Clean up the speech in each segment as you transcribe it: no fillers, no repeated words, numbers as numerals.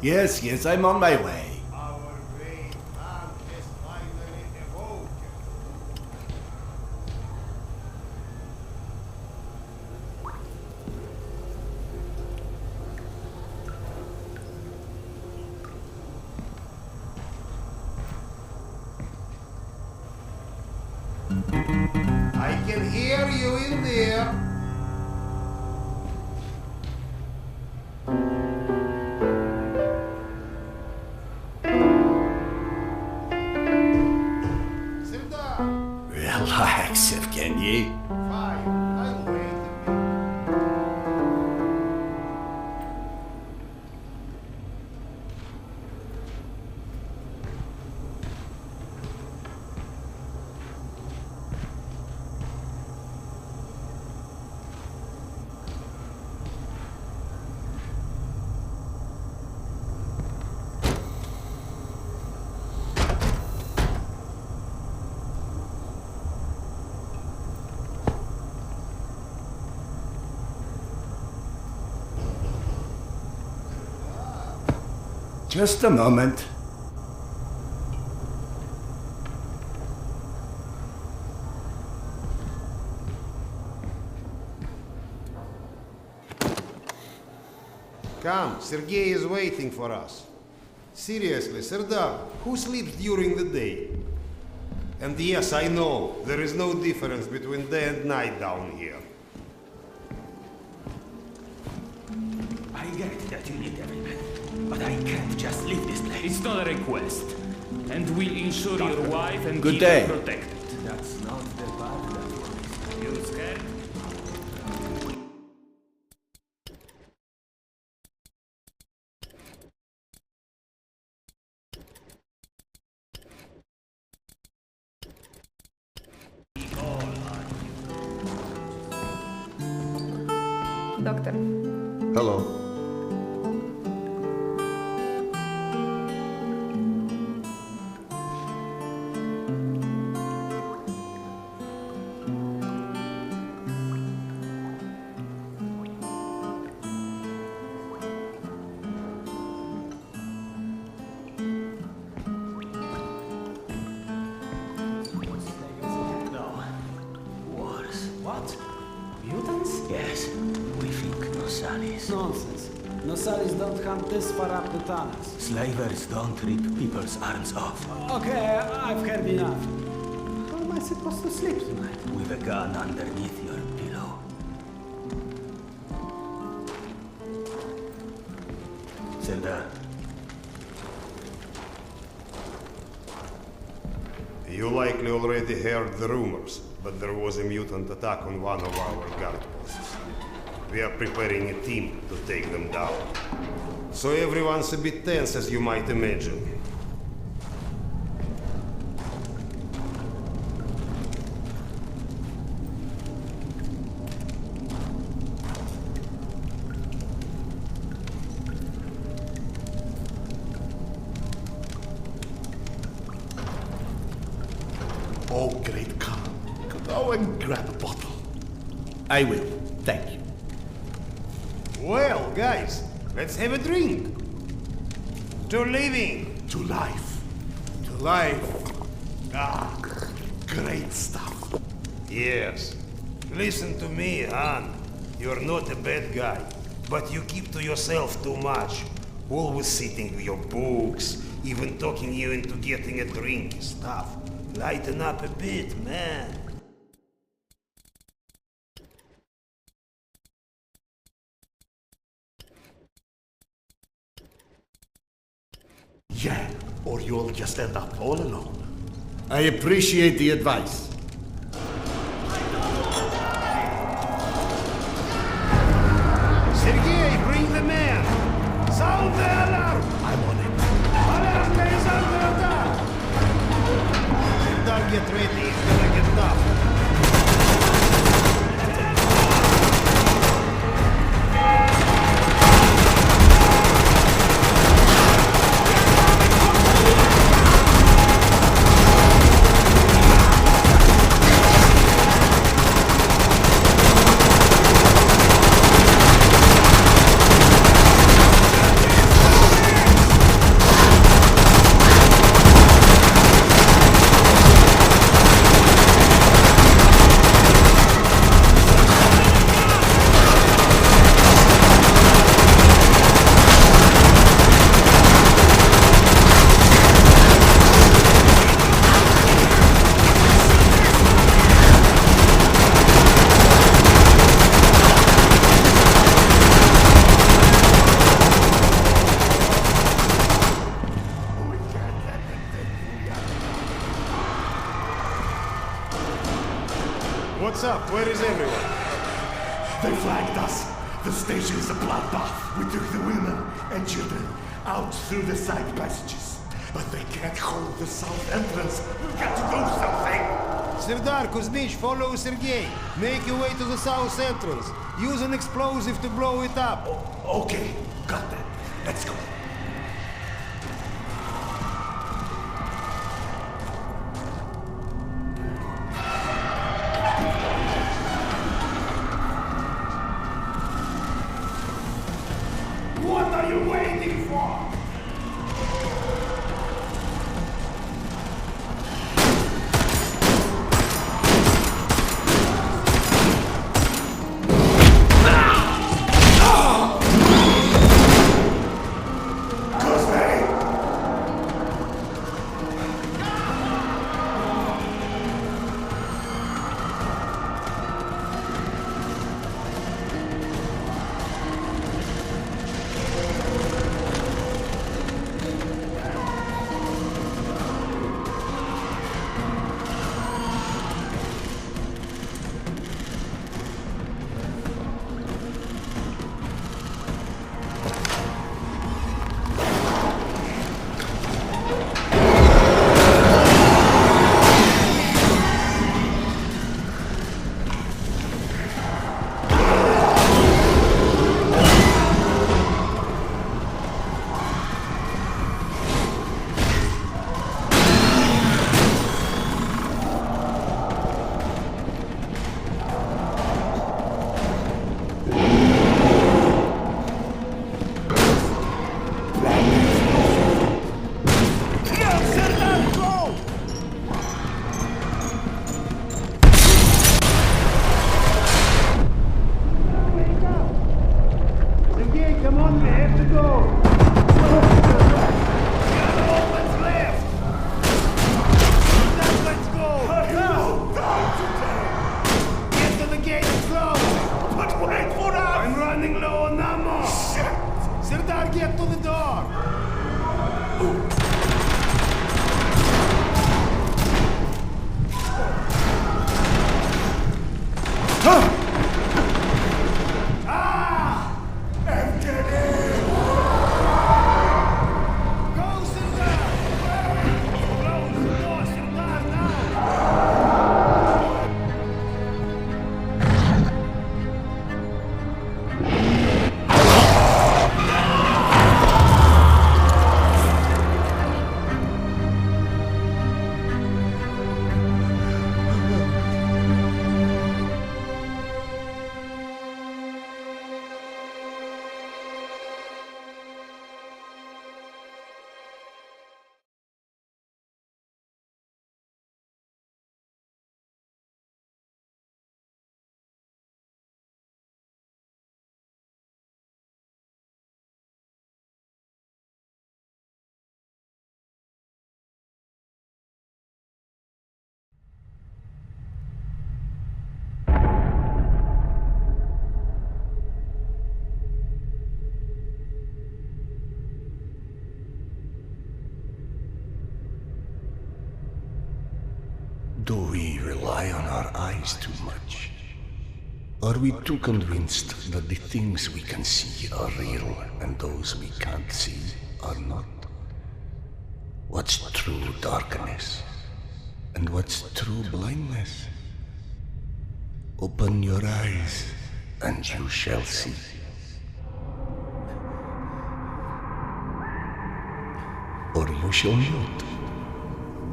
Yes, yes, I'm on my way. Our great man is finally awoken. I can hear you in there. Sit down. Relax, Evgeny. Fine, I'll wait a bit. Just a moment. Come, Sergei is waiting for us. Seriously, Serdar, who sleeps during the day? And yes, I know, there is no difference between day and night down here. I get that you need every man, but I can't just leave this place. It's not a request. And we'll ensure your wife and Good keep day. her protected. That's not the part that worries me. You scared? Doctor, Hello. No. Wars. What? Mutants? Yes. We think Nosalis. Nonsense. Nosalis don't hunt this far up the tunnels. Slavers don't rip people's arms off. Okay, I've heard enough. How am I supposed to sleep tonight? With a gun underneath your pillow. Serdar. You likely already heard the rumors, but there was a mutant attack on one of our guard posts. We are preparing a team to take them down. So everyone's a bit tense, as you might imagine. Oh, great Khan. Go and grab a bottle. I will. Thank you. Well, guys, let's have a drink. To living. To life. To life. Ah, great stuff. Yes. Listen to me, Han. You're not a bad guy, but you keep to yourself too much. Always sitting with your books, even talking you into getting a drink and stuff. Lighten up a bit, man. Yeah, or you'll just end up all alone. I appreciate the advice. Sergei, bring the man! Sound the alarm! I'm on it. Alarm is under attack! Serdar, get ready, it's gonna get tough. What's up? Where is everyone? They flagged us. The station is a bloodbath. We took the women and children out through the side passages. But they can't hold the south entrance. We've got to do something. Serdar, Kuznich, follow Sergei. Make your way to the south entrance. Use an explosive to blow it up. Okay, got that. Let's go. What are you waiting for? Get to the door! Do we rely on our eyes too much? Are we too convinced that the things we can see are real and those we can't see are not? What's true darkness? And what's true blindness? Open your eyes and you shall see. Or you shall not.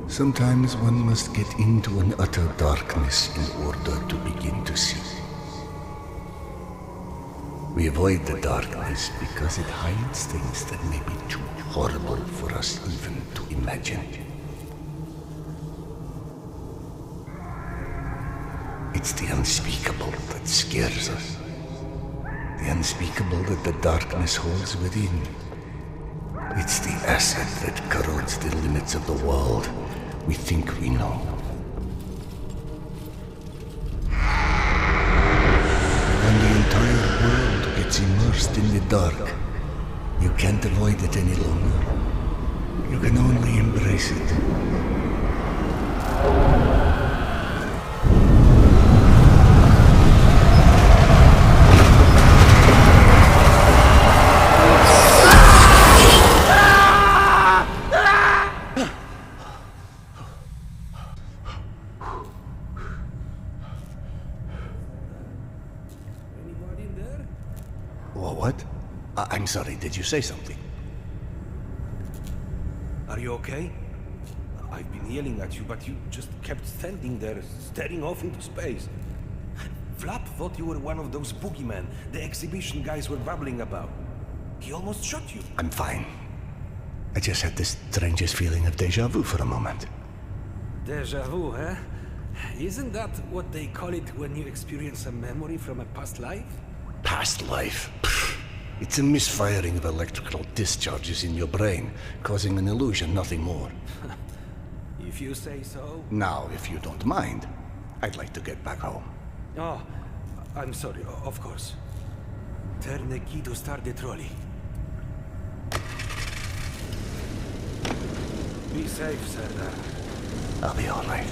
Sometimes one must get into an utter darkness in order to begin to see. We avoid the darkness because it hides things that may be too horrible for us even to imagine. It's the unspeakable that scares us. The unspeakable that the darkness holds within. It's the acid that corrodes the limits of the world we think we know. When the entire world gets immersed in the dark, you can't avoid it any longer. You can only embrace it. What? I'm sorry, did you say something? Are you okay? I've been yelling at you, but you just kept standing there, staring off into space. Flap thought you were one of those boogeymen the exhibition guys were babbling about. He almost shot you. I'm fine. I just had this strangest feeling of deja vu for a moment. Deja vu, huh? Isn't that what they call it when you experience a memory from a past life? Past life? Pfft. It's a misfiring of electrical discharges in your brain, causing an illusion, nothing more. If you say so. Now, if you don't mind, I'd like to get back home. Oh, I'm sorry, of course. Turn the key to start the trolley. Be safe, Serdar. I'll be all right.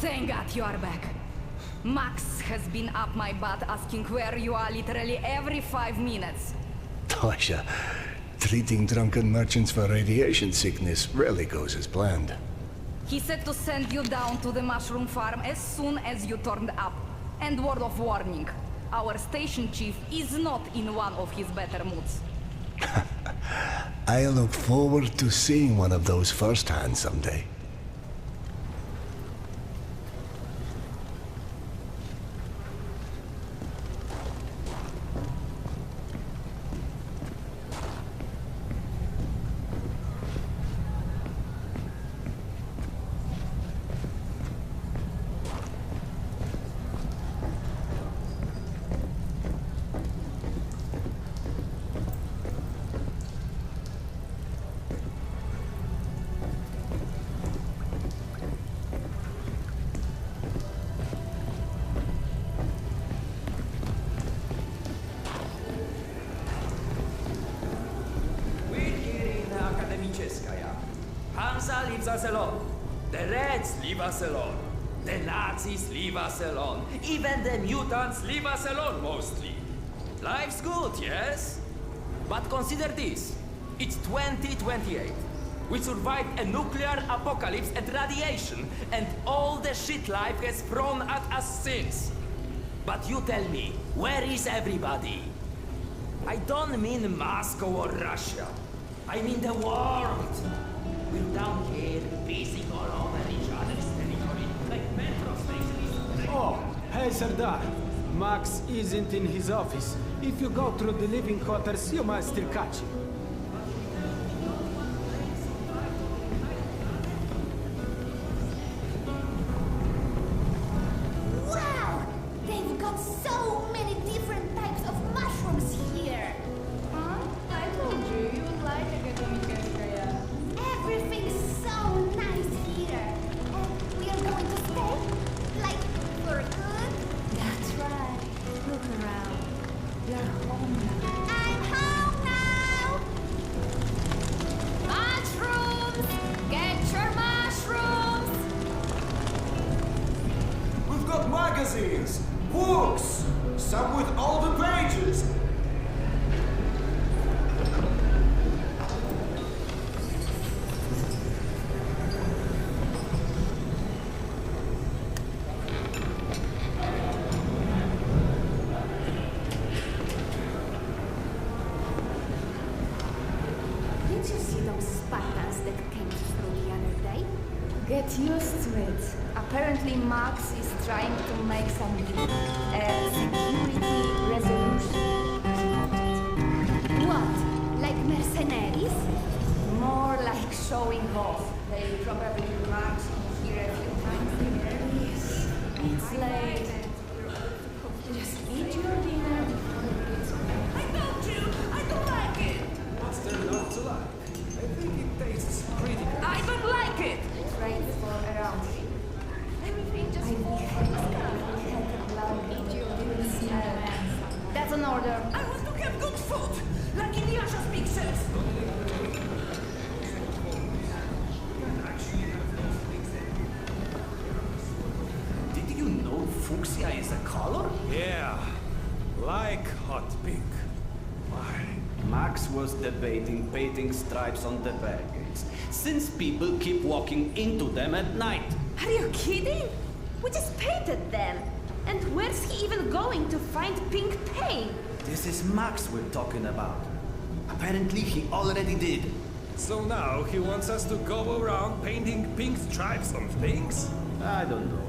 Thank God you are back. Max has been up my butt asking where you are literally every 5 minutes. Tasha, treating drunken merchants for radiation sickness rarely goes as planned. He said to send you down to the mushroom farm as soon as you turned up. And word of warning, our station chief is not in one of his better moods. I look forward to seeing one of those firsthand someday. Hansa leaves us alone. The Reds leave us alone. The Nazis leave us alone. Even the mutants leave us alone, mostly. Life's good, yes? But consider this. It's 2028. We survived a nuclear apocalypse and radiation, and all the shit life has thrown at us since. But you tell me, where is everybody? I don't mean Moscow or Russia. I mean the world. We're down here, pissing all over each other's territory, like metro stations. Oh, hey Sardar. Max isn't in his office. If you go through the living quarters, you might still catch him. Wow! They've got so many different types of mushrooms here! Huh? I told you, you would like it, Domikeskaya. Everything's so nice here! And we are going to stay? Like, for good? That's right. Look around. You're home now. I'm home now! Mushrooms! Get your mushrooms! We've got magazines, books, some with all the pages. Did you see those Spartans that came through the other day? Get used to it. Apparently Max is trying to make some security resolution. What? Like mercenaries? More like showing off. They probably march here a few times a year. Yes. It's late. Just eat your dinner before you get to bed. I told you, I don't like it. What's there not to like? I think it tastes pretty good. I don't like it. Right for around here. Everything just I wish we had a loud smell. That's an order. I want to have good food, like in Yasha's pictures. Did you know fuchsia is a color? Yeah, like hot pink. Why? Max was debating painting stripes on the barricades, since people keep walking into them at night. Are you kidding? We just painted them. And where's he even going to find pink paint? This is Max we're talking about. Apparently he already did. So now he wants us to go around painting pink stripes on things? I don't know.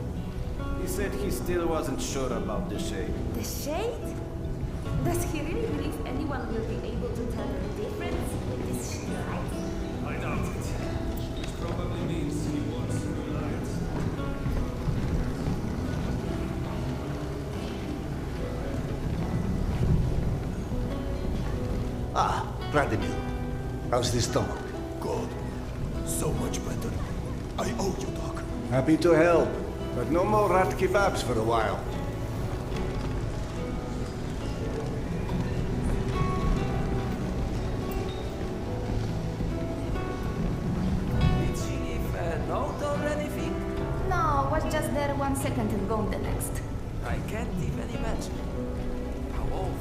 He said he still wasn't sure about the shade. The shade? Does he really believe anyone will be able to tell the difference with this stripe? I doubt it. Which probably means he wants new lights. Ah, Vladimir. How's the stomach? God, so much better. I owe you, Doc. Happy to help, but no more rat kebabs for a while. Did she leave a note or anything? No, was just there 1 second and gone the next. I can't even imagine. How old?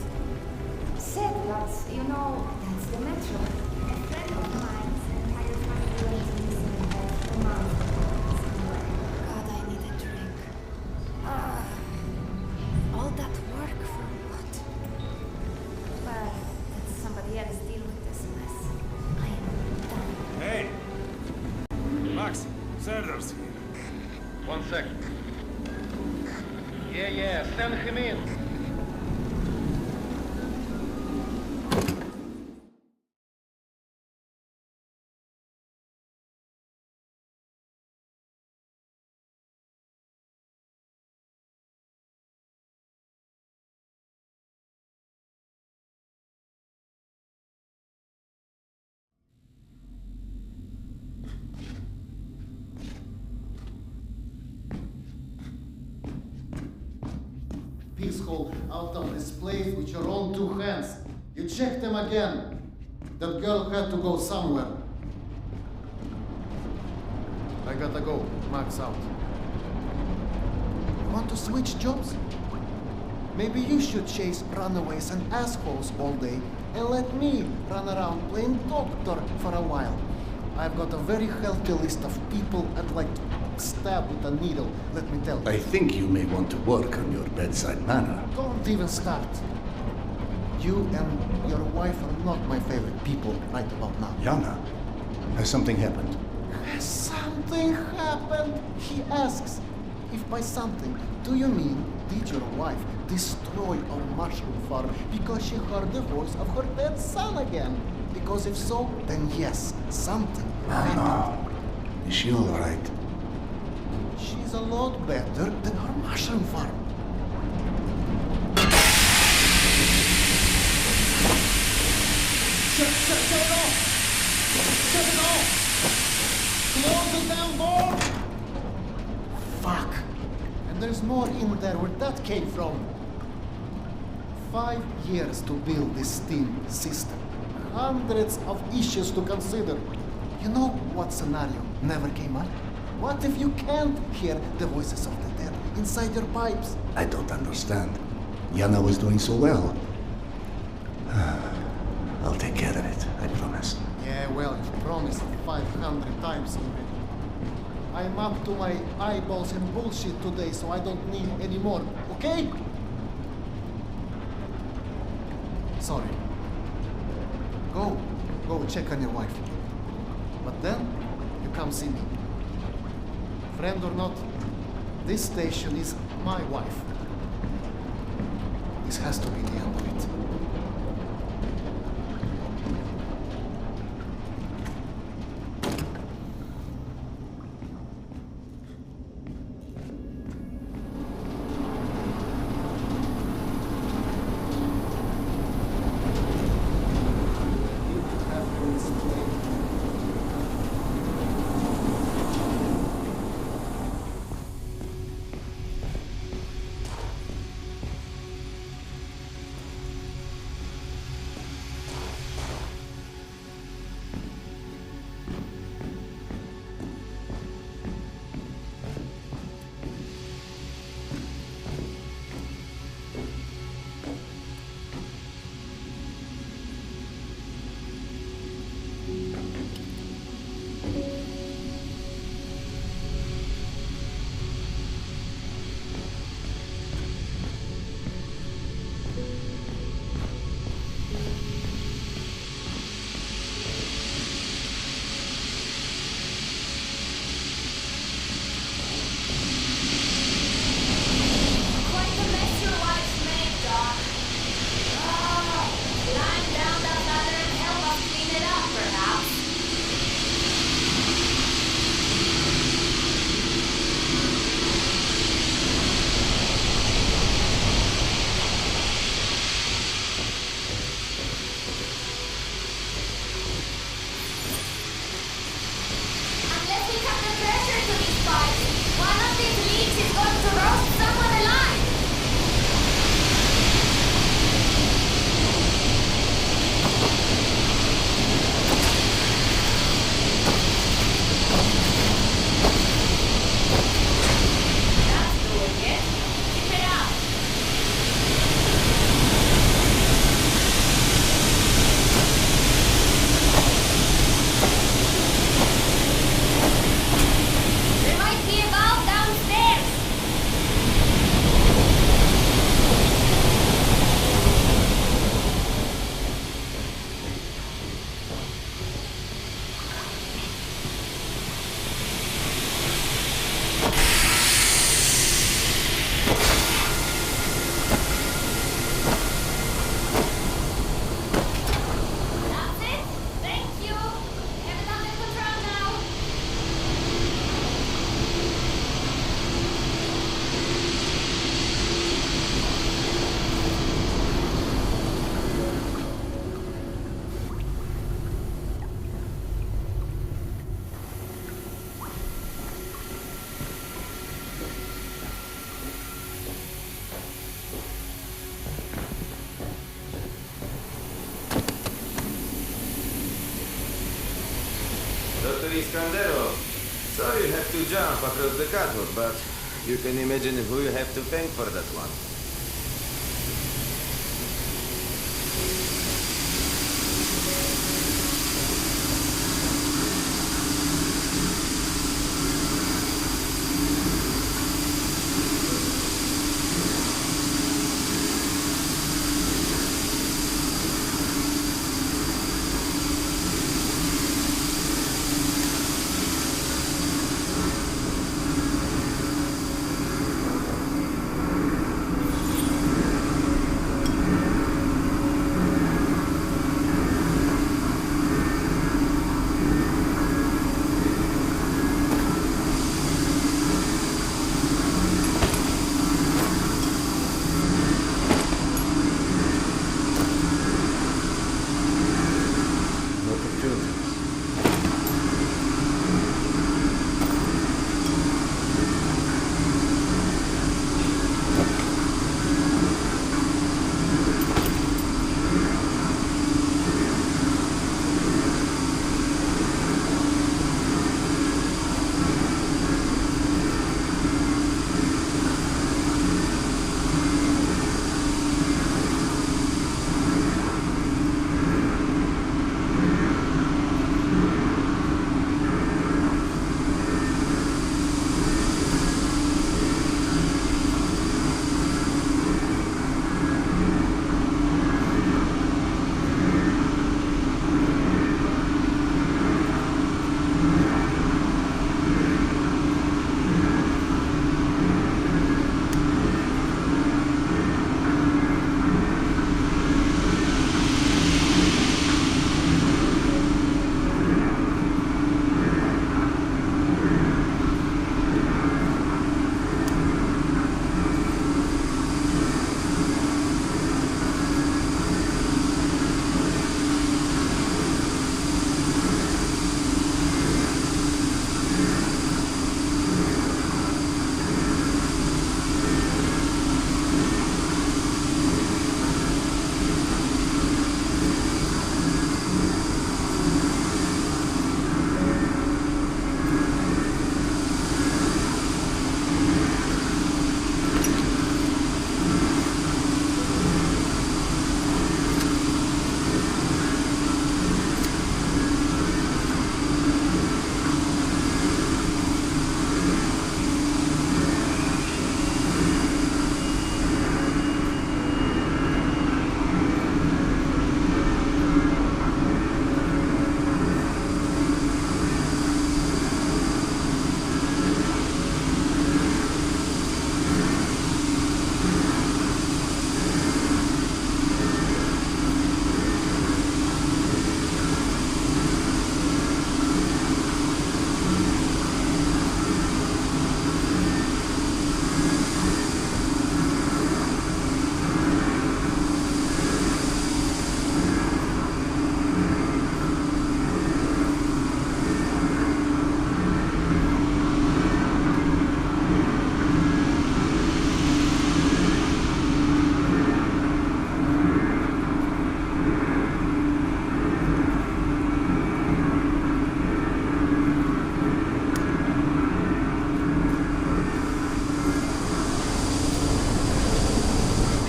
Sad, but you know, that's the metro. A friend of mine's entire family went missing for a month. God, I need a drink. All that work for what? Well, let somebody else deal with this mess. I am done. Hey! Max, Serdar's here. 1 second. Yeah, send him in. Peaceful out of this place with your own 2 hands. You checked them again. That girl had to go somewhere. I gotta go. Max out. You want to switch jobs? Maybe you should chase runaways and assholes all day and let me run around playing doctor for a while. I've got a very healthy list of people I'd like to stab with a needle, let me tell you. I think you may want to work on your bedside manner. Don't even start. You and your wife are not my favorite people right about now. Yana, has something happened? Has something happened? He asks. If by something, do you mean did your wife destroy our mushroom farm because she heard the voice of her dead son again? Because if so, then yes, something happened. Is she all right? She's a lot better than her mushroom farm. Shut it off! Shut it off! Close the damn door! Fuck! And there's more in there where that came from. 5 years to build this steam system. Hundreds of issues to consider. You know what scenario never came up? What if you can't hear the voices of the dead inside your pipes? I don't understand. Yana was doing so well. I'll take care of it, I promise. Yeah, well, you promised 500 times already. I'm up to my eyeballs in bullshit today, so I don't need any more, okay? Sorry. Go check on your wife. But then, you come see me. Friend or not, this station is my wife. This has to be the end of it. Dr. Iskandero, sorry you have to jump across the catwalk, but you can imagine who you have to thank for that one.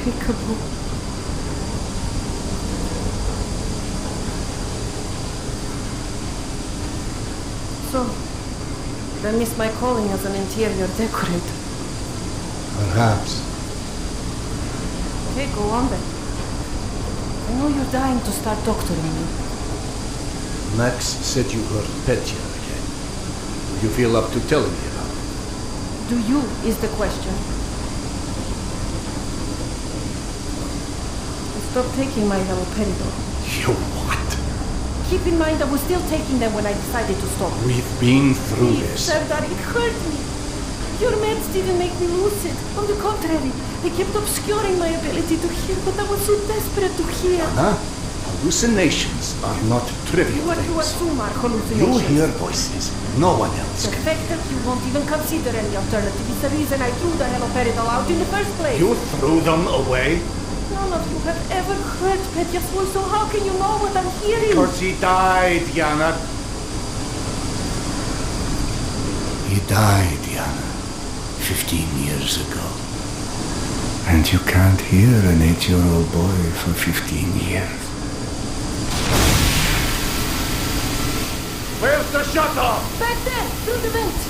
Despicable. So, did I miss my calling as an interior decorator? Perhaps. Okay, go on then. I know you're dying to start doctoring me. Max said you hurt Petya again. Do you feel up to telling me about it? Do you, is the question. I stopped taking my haloperidol. You what? Keep in mind I was still taking them when I decided to stop. We've been through Please, this. Serdar, it hurt me. Your meds didn't make me lucid. On the contrary, they kept obscuring my ability to hear, but I was so desperate to hear. Huh? Hallucinations are not trivial What you things. assume are You hallucinations. hear voices. No one else The can. fact that you won't even consider any alternative is the reason I threw the haloperidol out in the first place. You threw them away? None of you have ever heard Petya's voice, so how can you know what I'm hearing? Because he died, Yana. He died, Yana. 15 years ago. And you can't hear an 8-year-old boy for 15 years. Where's the shuttle? Back there, through the vent.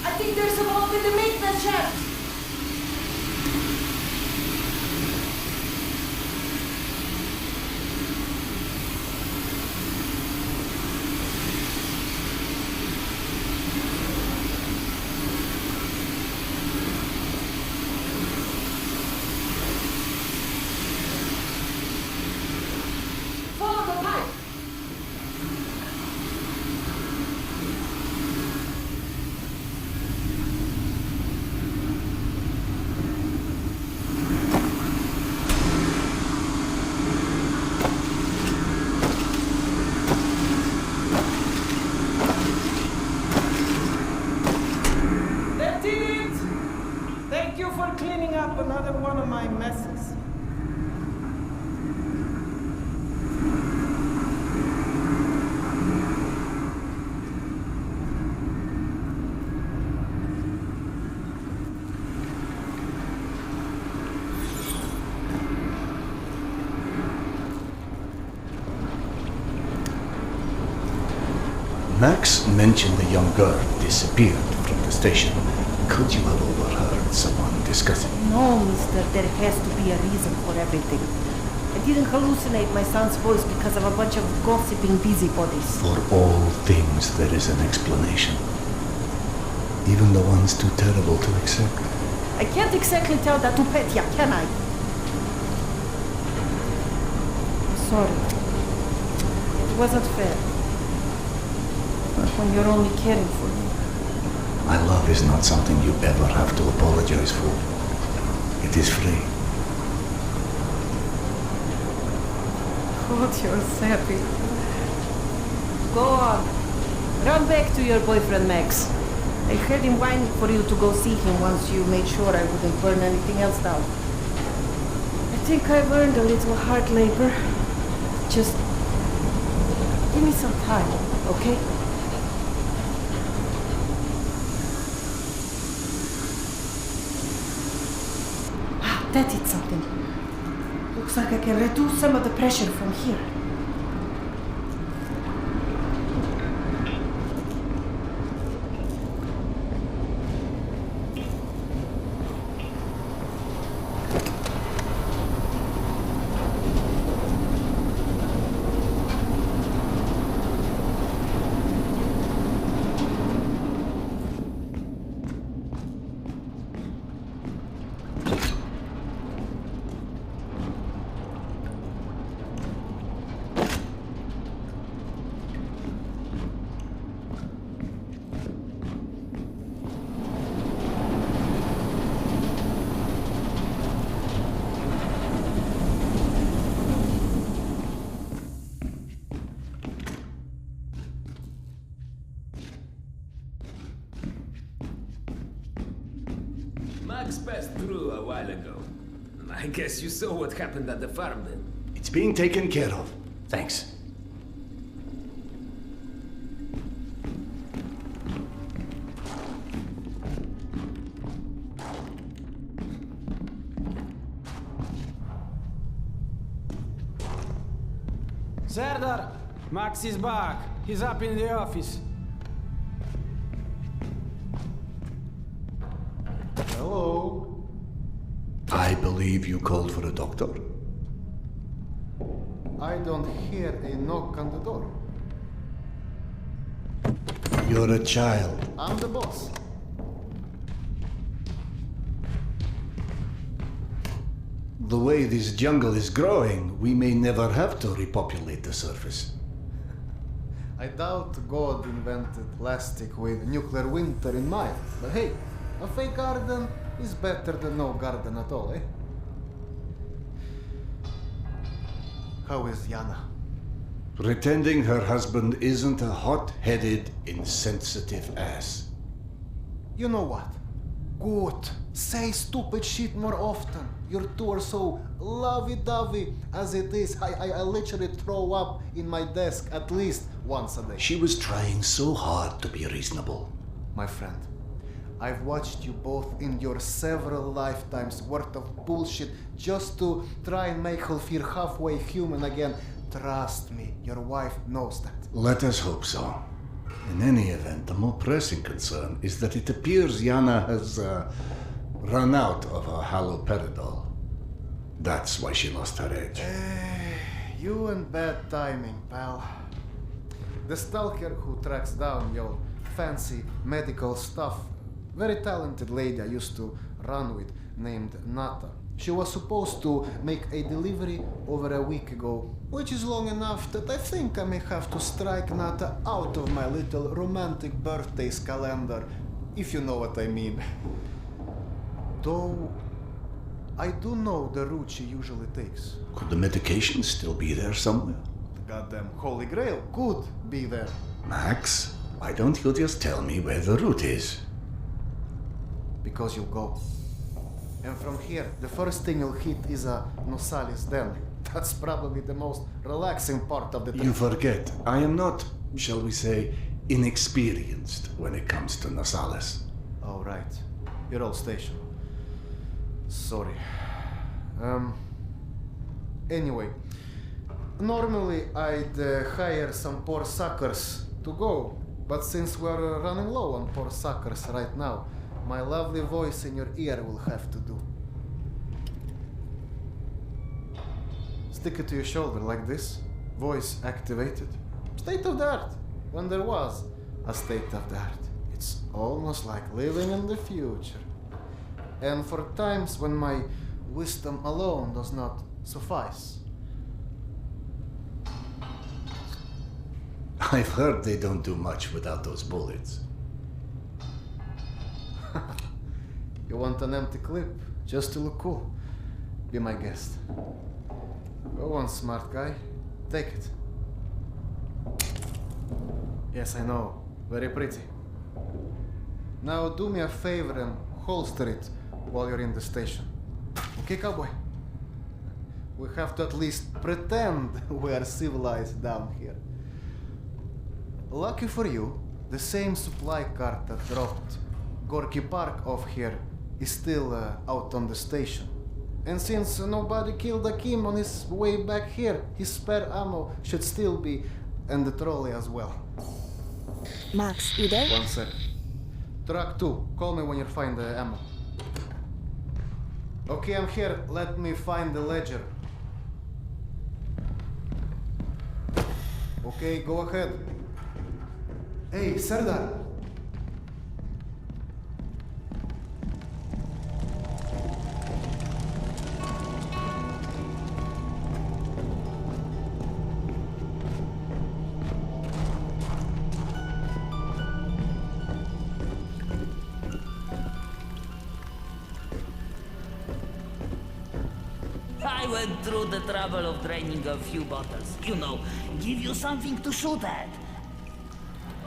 I think there's a valve in the maintenance shaft. Follow the pipe. That did it! Thank you for cleaning up another one of my messes. Max mentioned the young girl disappeared from the station. Could you have overheard someone discussing? No, mister, there has to be a reason for everything. I didn't hallucinate my son's voice because of a bunch of gossiping busybodies. For all things there is an explanation. Even the ones too terrible to accept. I can't exactly tell that to Petya, can I? I'm sorry. It wasn't fair. But when you're only caring for me. My love is not something you ever have to apologize for. It is free. God, you're sappy. Go on. Run back to your boyfriend, Max. I heard him whining for you to go see him once you made sure I wouldn't burn anything else down. I think I've earned a little hard labor. Just give me some time, okay? That did something. Looks like I can reduce some of the pressure from here. Max passed through a while ago. I guess you saw what happened at the farm then. It's being taken care of. Thanks. Serdar! Max is back. He's up in the office. Hello? I believe you called for a doctor. I don't hear a knock on the door. You're a child. I'm the boss. The way this jungle is growing, we may never have to repopulate the surface. I doubt God invented plastic with nuclear winter in mind. But hey, a fake garden is better than no garden at all, eh? How is Yana? Pretending her husband isn't a hot-headed, insensitive ass. You know what? Good. Say stupid shit more often. Your two are so lovey-dovey as it is. I literally throw up in my desk at least once a day. She was trying so hard to be reasonable. My friend, I've watched you both endure several lifetimes worth of bullshit just to try and make her feel halfway human again. Trust me, your wife knows that. Let us hope so. In any event, the more pressing concern is that it appears Yana has run out of her haloperidol. That's why she lost her edge. You and bad timing, pal. The stalker who tracks down your fancy medical stuff, very talented lady I used to run with named Nata. She was supposed to make a delivery over a week ago, which is long enough that I think I may have to strike Nata out of my little romantic birthdays calendar, if you know what I mean. Though, I do know the route she usually takes. Could the medication still be there somewhere? The goddamn Holy Grail could be there. Max, why don't you just tell me where the route is? Because you'll go. And from here, the first thing you'll hit is a Nosalis den. That's probably the most relaxing part of the trip. You forget, I am not, shall we say, inexperienced when it comes to Nosalis. Oh, right. You're all stationed. Sorry. Anyway, normally I'd hire some poor suckers to go, but since we're running low on poor suckers right now, my lovely voice in your ear will have to do. Stick it to your shoulder like this, voice activated. State of the art, when there was a state of the art. It's almost like living in the future. And for times when my wisdom alone does not suffice. I've heard they don't do much without those bullets. You want an empty clip, just to look cool? Be my guest. Go on, smart guy. Take it. Yes, I know. Very pretty. Now do me a favor and holster it while you're in the station. Okay, cowboy? We have to at least pretend we are civilized down here. Lucky for you, the same supply cart that dropped Gorky Park off here is still out on the station. And since nobody killed Akim on his way back here, his spare ammo should still be in the trolley as well. Max, you there? 1 sec. Truck 2, call me when you find the ammo. Okay, I'm here. Let me find the ledger. Okay, go ahead. Hey, Serdar. I went through the trouble of draining a few bottles. You know, give you something to shoot at.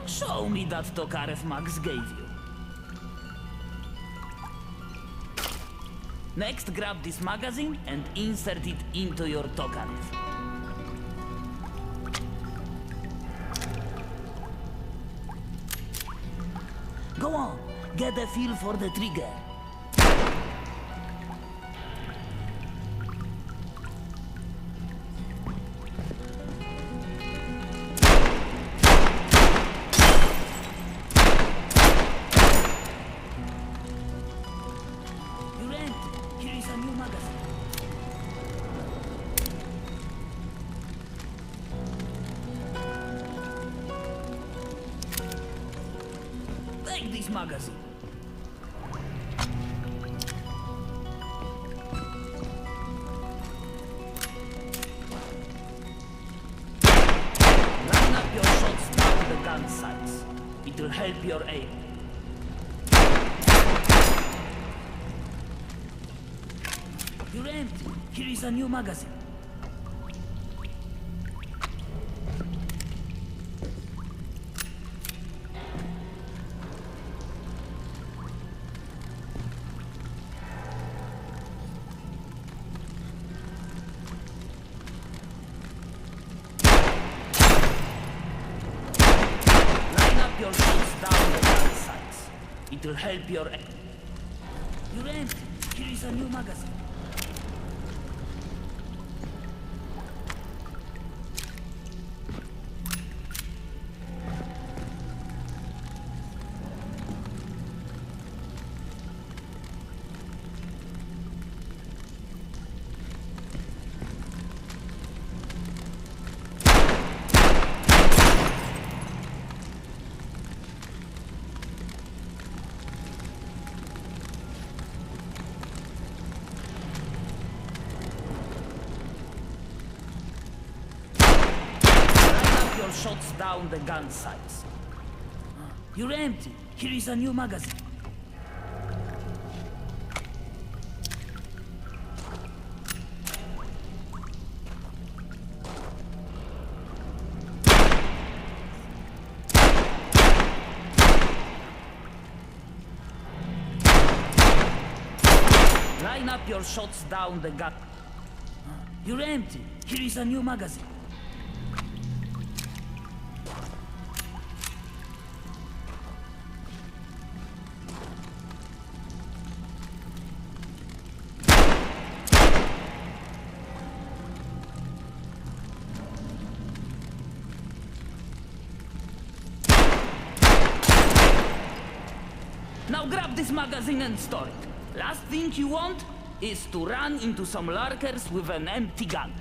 Show me that Tokarev Max gave you. Next, grab this magazine and insert it into your tokarev. Go on, get a feel for the trigger. Take this magazine. Line up your shots down the gun sights. It will help your aim. You're empty. Here is a new magazine. Your shots down the gun sights. It will help your... You're empty. Here is a new magazine. Your shots down the gun sights. You're empty. Here is a new magazine. Line up your shots down the gun. You're empty. Here is a new magazine. Now grab this magazine and store it. Last thing you want is to run into some lurkers with an empty gun.